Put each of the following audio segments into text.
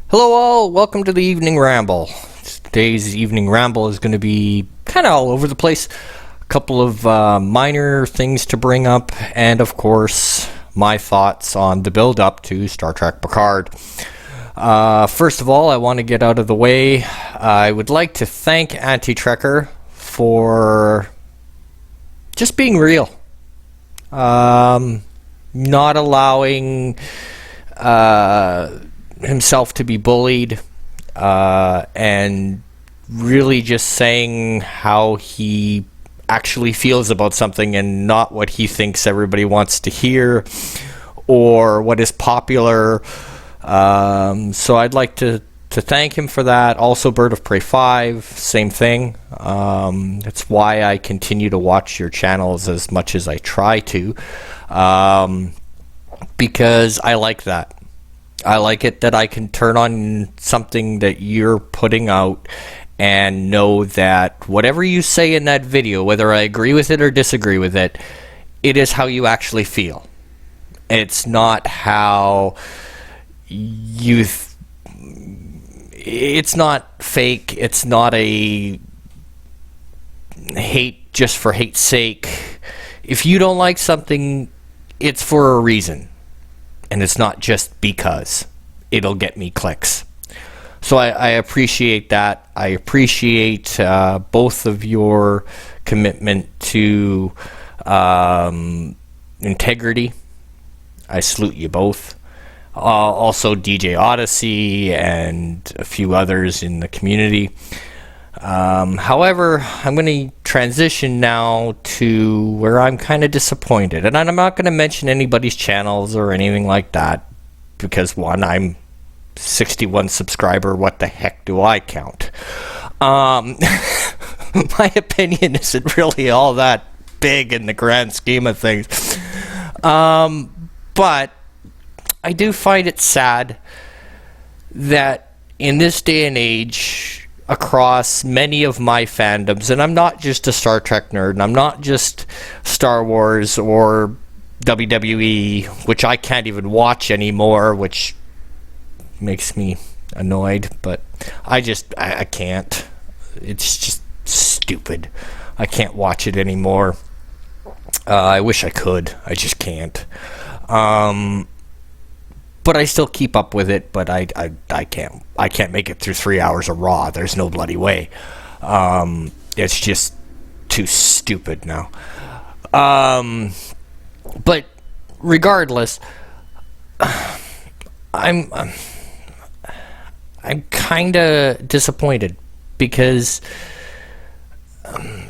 Hello all, welcome to the Evening Ramble. Today's Evening Ramble is going to be kind of all over the place. A couple of minor things to bring up, and of course, my thoughts on the build-up to Star Trek Picard. First of all, I want to get out of the way. I would like to thank Anti-Trekker for just being real. Not allowing himself to be bullied, and really just saying how he actually feels about something and not what he thinks everybody wants to hear or what is popular. So I'd like to thank him for that. Also, Bird of Prey 5, same thing. That's why I continue to watch your channels as much as I try to, because I like that. I like it that I can turn on something that you're putting out and know that whatever you say in that video, whether I agree with it or disagree with it, it is how you actually feel. It's not how it's not fake. It's not a hate just for hate's sake. If you don't like something, it's for a reason. And it's not just because it'll get me clicks. So I appreciate that. I appreciate both of your commitment to integrity. I salute you both. Also DJ Odyssey and a few others in the community. However, I'm going to transition now to where I'm kind of disappointed. And I'm not going to mention anybody's channels or anything like that, because one, I'm 61 subscriber. What the heck do I count? My opinion isn't really all that big in the grand scheme of things. But I do find it sad that in this day and age, across many of my fandoms, and I'm not just a Star Trek nerd, and I'm not just Star Wars or WWE, which I can't even watch anymore, which makes me annoyed, but I can't. It's just stupid. I can't watch it anymore. I wish I could. I just can't. But I still keep up with it, but I can't make it through 3 hours of Raw. There's no bloody way. It's just too stupid now. But regardless, I'm kind of disappointed because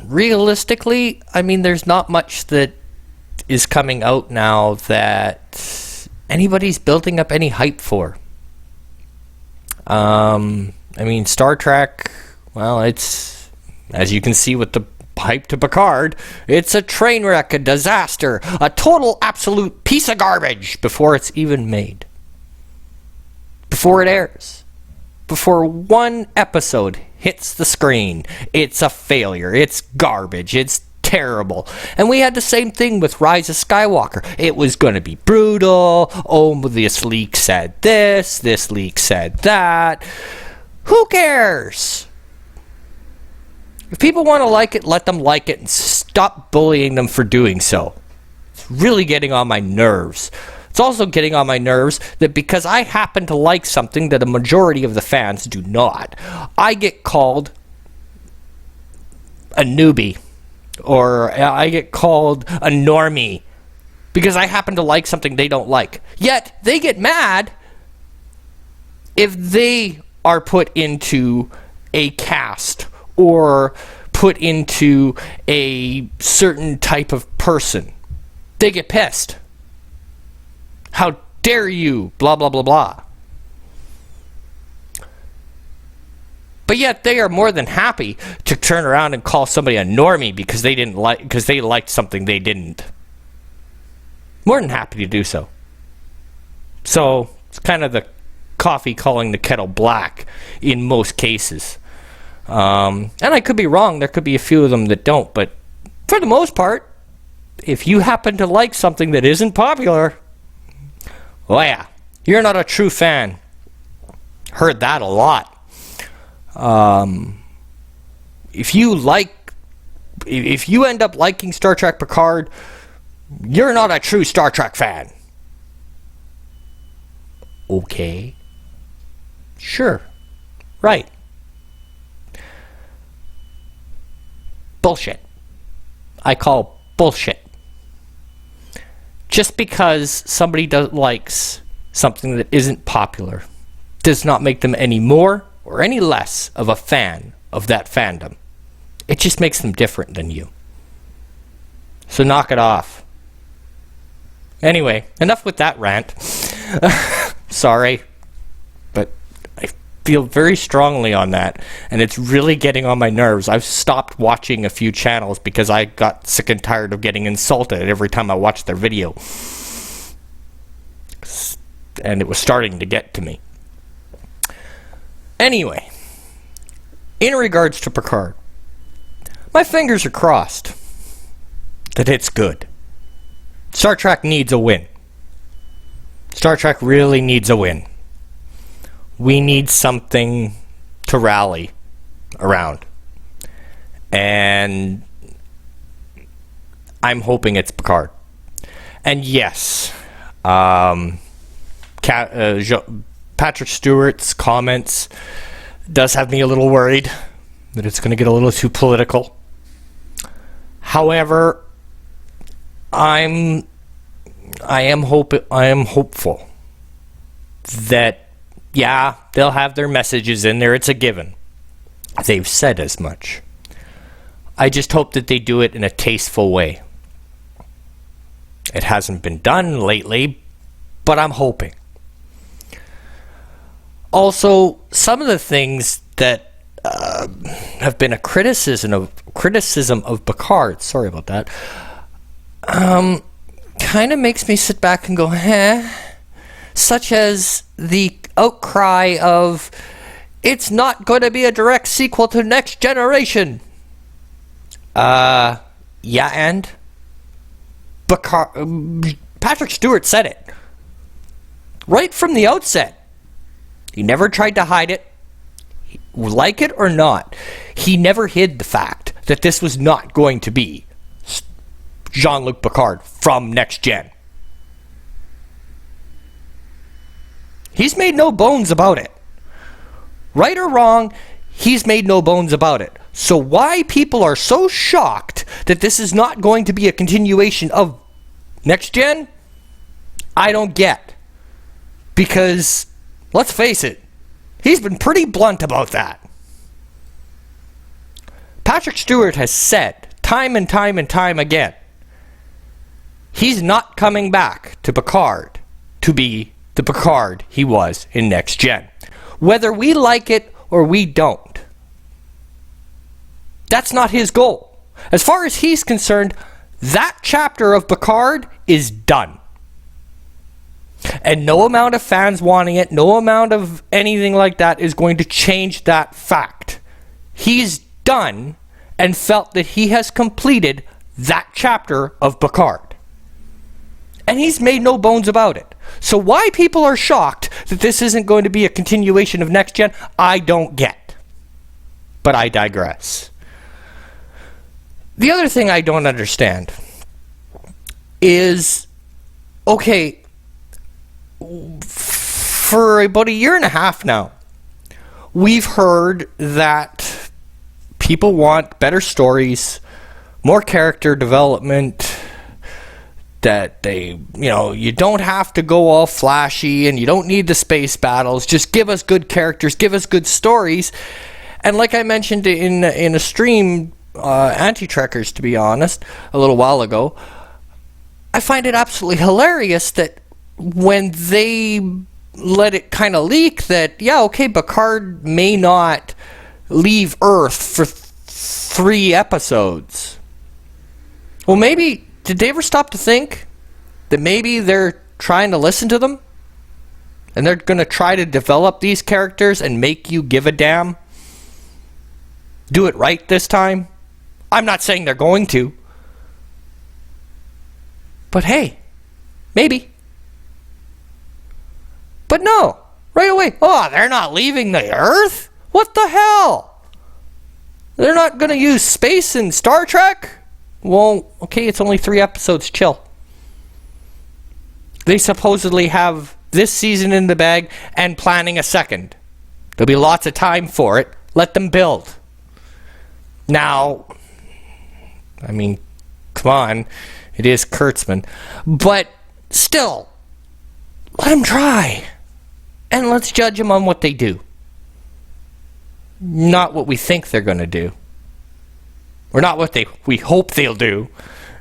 realistically, I mean, there's not much that is coming out now that anybody's building up any hype for. I mean, Star Trek, well, it's, as you can see with the hype to Picard, it's a train wreck, a disaster, a total absolute piece of garbage before it's even made. Before it airs. Before one episode hits the screen, it's a failure. It's garbage. It's terrible. And we had the same thing with Rise of Skywalker. It was going to be brutal. Oh, this leak said this leak said that. Who cares? If people want to like it, let them like it and stop bullying them for doing so. It's really getting on my nerves. It's also getting on my nerves that because I happen to like something that a majority of the fans do not, I get called a newbie. Or I get called a normie because I happen to like something they don't like. Yet, they get mad if they are put into a cast or put into a certain type of person. They get pissed. How dare you? Blah, blah, blah, blah. But yet they are more than happy to turn around and call somebody a normie because they liked something they didn't. More than happy to do so. So it's kind of the coffee calling the kettle black in most cases. And I could be wrong. There could be a few of them that don't. But for the most part, if you happen to like something that isn't popular, oh yeah, you're not a true fan. Heard that a lot. If you end up liking Star Trek Picard, you're not a true Star Trek fan. Okay. Sure. Right. Bullshit. I call bullshit. Just because somebody likes something that isn't popular does not make them any more or any less of a fan of that fandom. It just makes them different than you. So knock it off. Anyway, enough with that rant. Sorry, but I feel very strongly on that, and it's really getting on my nerves. I've stopped watching a few channels because I got sick and tired of getting insulted every time I watched their video. And it was starting to get to me. Anyway, in regards to Picard, my fingers are crossed that it's good. Star Trek needs a win. Star Trek really needs a win. We need something to rally around. And I'm hoping it's Picard. And yes, Patrick Stewart's comments does have me a little worried that it's going to get a little too political. However, I am hopeful that, yeah, they'll have their messages in there. It's a given. They've said as much. I just hope that they do it in a tasteful way. It hasn't been done lately, but I'm hoping. Also, some of the things that have been a criticism of Picard, sorry about that, kind of makes me sit back and go, such as the outcry of, it's not going to be a direct sequel to Next Generation. Yeah, and Patrick Stewart said it right from the outset. He never tried to hide it. Like it or not, he never hid the fact that this was not going to be Jean-Luc Picard from Next Gen. He's made no bones about it. Right or wrong, he's made no bones about it. So why people are so shocked that this is not going to be a continuation of Next Gen, I don't get. Because, let's face it, he's been pretty blunt about that. Patrick Stewart has said time and time and time again, he's not coming back to Picard to be the Picard he was in Next Gen. Whether we like it or we don't, that's not his goal. As far as he's concerned, that chapter of Picard is done. And no amount of fans wanting it, no amount of anything like that is going to change that fact. He's done and felt that he has completed that chapter of Picard. And he's made no bones about it. So why people are shocked that this isn't going to be a continuation of Next Gen, I don't get. But I digress. The other thing I don't understand is, okay, for about a year and a half now, we've heard that people want better stories, more character development, that they, you don't have to go all flashy and you don't need the space battles. Just give us good characters, give us good stories. And like I mentioned in a stream, Anti-Trekkers, to be honest, a little while ago, I find it absolutely hilarious that when they let it kind of leak that, yeah, okay, Picard may not leave Earth for 3 episodes. Well, maybe, did they ever stop to think that maybe they're trying to listen to them? And they're going to try to develop these characters and make you give a damn? Do it right this time? I'm not saying they're going to. But hey, maybe. But no, Right away. Oh, they're not leaving the Earth? What the hell? They're not going to use space in Star Trek? Well, okay, it's only 3 episodes. Chill. They supposedly have this season in the bag and planning a second. There'll be lots of time for it. Let them build. Now, I mean, come on. It is Kurtzman. But still, let them try. And let's judge them on what they do. Not what we think they're going to do. Or not what we hope they'll do.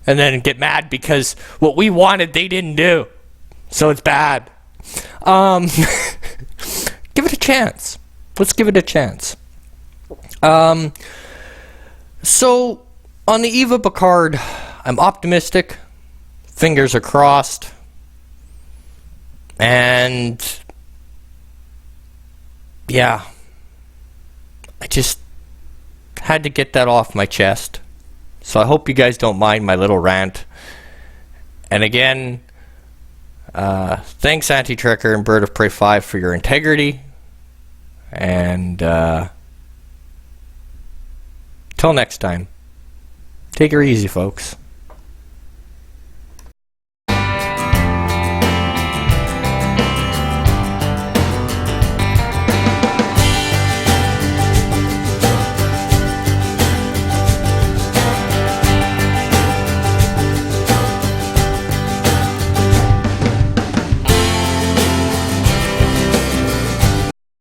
And then get mad because what we wanted they didn't do. So it's bad. Give it a chance. Let's give it a chance. So, on the eve of Picard, I'm optimistic. Fingers are crossed. And yeah, I just had to get that off my chest. So I hope you guys don't mind my little rant. And again, thanks Anti-Trekker and Bird of Prey 5 for your integrity. And till next time, take her easy, folks.